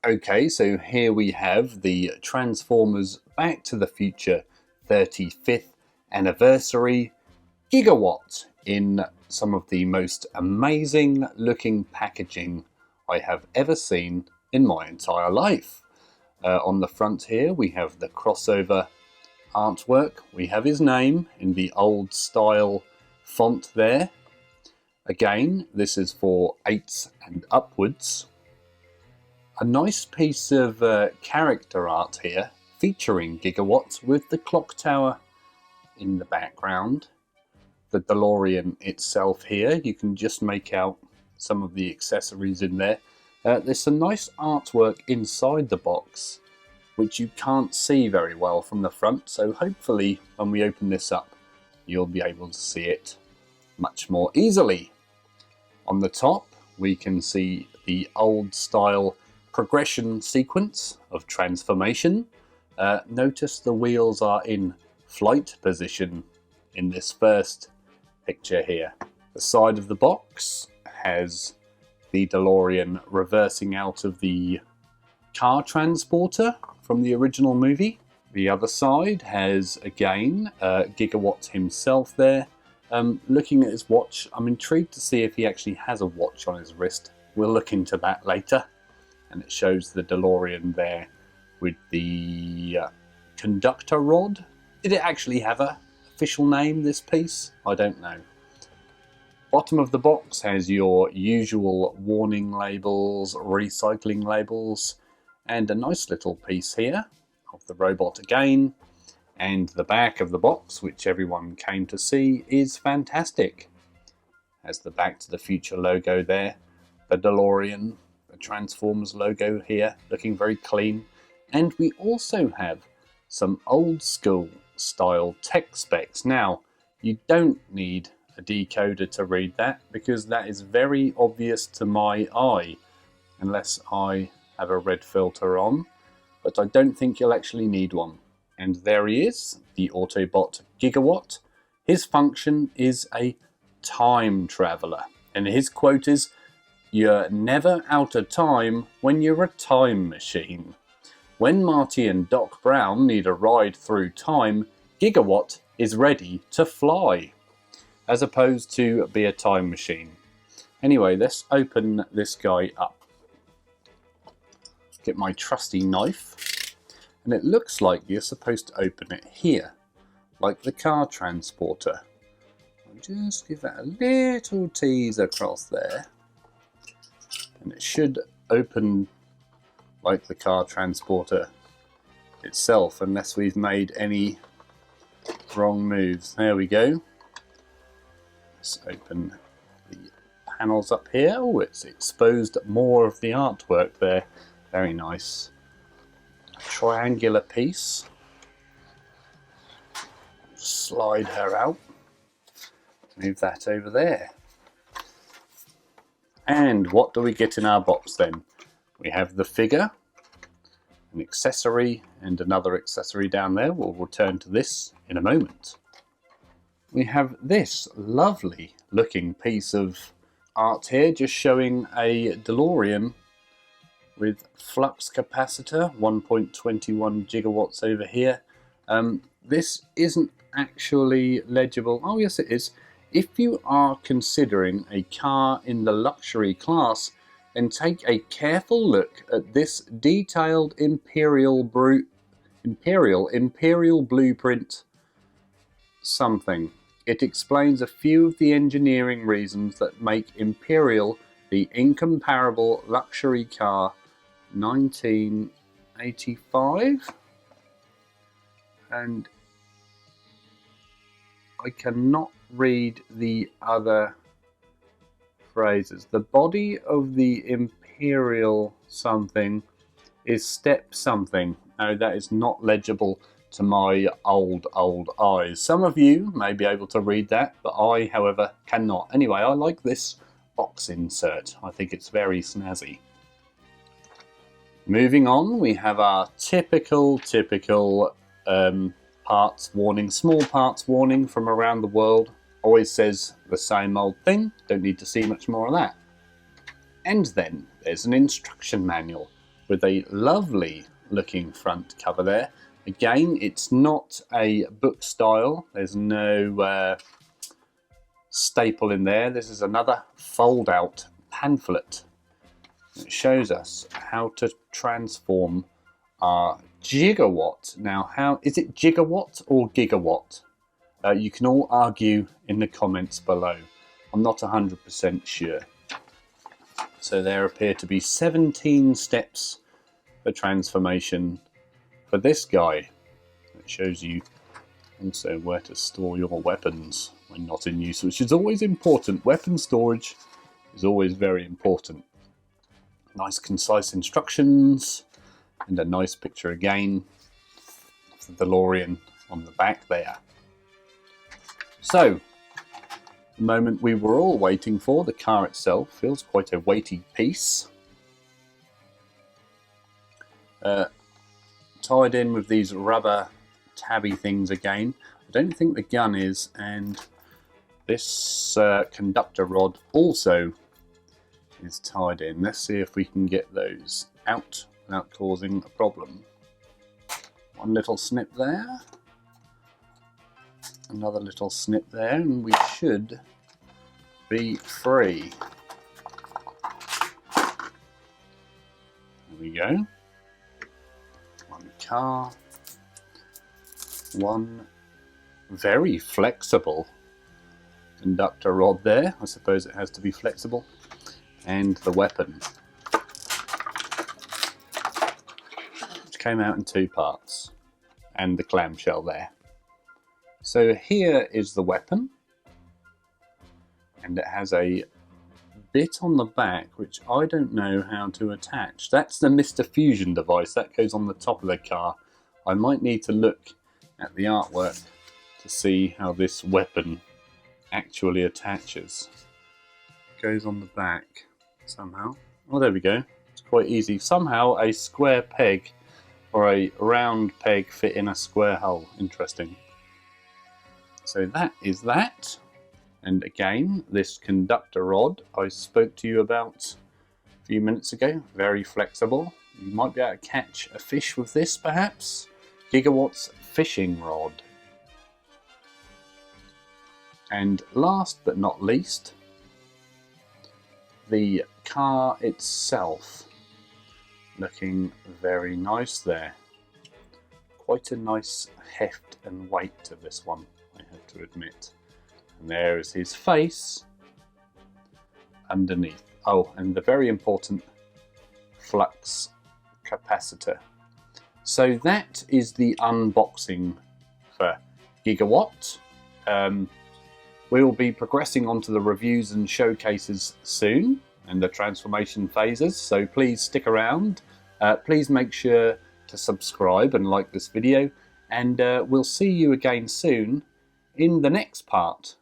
Okay, so here we have the Transformers Back to the Future 35th anniversary Gigawatt in some of the most amazing looking packaging I have ever seen in my entire life. On the front here we have the crossover artwork. We have his name in the old style font there. Again, this is for 8s and upwards. A nice piece of character art here featuring Gigawatts with the clock tower in the background. The Delorean itself here, you can just make out some of the accessories in there. There's some nice artwork inside the box which you can't see very well from the front, so hopefully when we open this up you'll be able to see it much more easily. On the top we can see the old style progression sequence of transformation. Notice the wheels are in flight position in this first picture here. The side of the box has the Delorean reversing out of the car transporter from the original movie. The other side has again Gigawatt himself there. Looking at his watch, I'm intrigued to see if he actually has a watch on his wrist. We'll look into that later. And it shows the Delorean there with the conductor rod. Did it actually have an official name, this piece? I don't know. Bottom of the box has your usual warning labels, recycling labels, and a nice little piece here of the robot again. And the back of the box, which everyone came to see, is fantastic. Has the Back to the Future logo there, the Delorean, the Transformers logo here, looking very clean. And we also have some old school style tech specs. Now, you don't need a decoder to read that, because that is very obvious to my eye, unless I have a red filter on, but I don't think you'll actually need one. And there he is, the Autobot Gigawatt. His function is a time traveler, and his quote is, "You're never out of time when you're a time machine." When Marty and Doc Brown need a ride through time, Gigawatt is ready to fly, as opposed to be a time machine. Anyway, let's open this guy up. Get my trusty knife, and it looks like you're supposed to open it here, like the car transporter. I'll just give that a little tease across there, and it should open like the car transporter itself, unless we've made any wrong moves. There we go. Let's open the panels up here. Oh, it's exposed more of the artwork there. Very nice. A triangular piece. Slide her out. Move that over there. And what do we get in our box then? We have the figure, an accessory, and another accessory down there. We'll return to this in a moment. We have this lovely looking piece of art here, just showing a Delorean with flux capacitor, 1.21 gigawatts over here. This isn't actually legible. Oh yes, it is. If you are considering a car in the luxury class, then take a careful look at this detailed imperial blueprint something. It explains a few of the engineering reasons that make Imperial the incomparable luxury car 1985, and I cannot read the other phrases. The body of the Imperial something is step something. No, that is not legible to my old eyes. Some of you may be able to read that, but I, however, cannot. Anyway, I like this box insert. I think it's very snazzy. Moving on, we have our typical parts warning, small parts warning from around the world. Always says the same old thing, don't need to see much more of that. And then there's an instruction manual with a lovely looking front cover there. Again, it's not a book style. There's no staple in there. This is another fold out pamphlet. It shows us how to transform our Gigawatt. Now, how is it, Gigawatt or Gigawatt? You can all argue in the comments below. I'm not 100% sure. So there appear to be 17 steps for transformation for this guy. It shows you also where to store your weapons when not in use, which is always important. Weapon storage is always very important. Nice concise instructions and a nice picture again of the Delorean on the back there. So, the moment we were all waiting for, the car itself feels quite a weighty piece. Tied in with these rubber tabby things again. I don't think the gun is, and this conductor rod also is tied in. Let's see if we can get those out without causing a problem. One little snip there. Another little snip there, and we should be free. There we go. One car. One very flexible conductor rod there. I suppose it has to be flexible. And the weapon, which came out in 2 parts. And the clamshell there. So here is the weapon, and it has a bit on the back which I don't know how to attach. That's the Mr. Fusion device, that goes on the top of the car. I might need to look at the artwork to see how this weapon actually attaches. It goes on the back somehow. Oh, there we go. It's quite easy. Somehow a square peg or a round peg fit in a square hole. Interesting. So that is that. And again, this conductor rod I spoke to you about a few minutes ago. Very flexible. You might be able to catch a fish with this, perhaps. Gigawatt's fishing rod. And last but not least, the car itself. Looking very nice there. Quite a nice heft and weight to this one, I have to admit. And there is his face underneath. Oh, and the very important flux capacitor. So that is the unboxing for Gigawatt. We will be progressing on to the reviews and showcases soon and the transformation phases, so please stick around. Please make sure to subscribe and like this video, and we'll see you again soon in the next part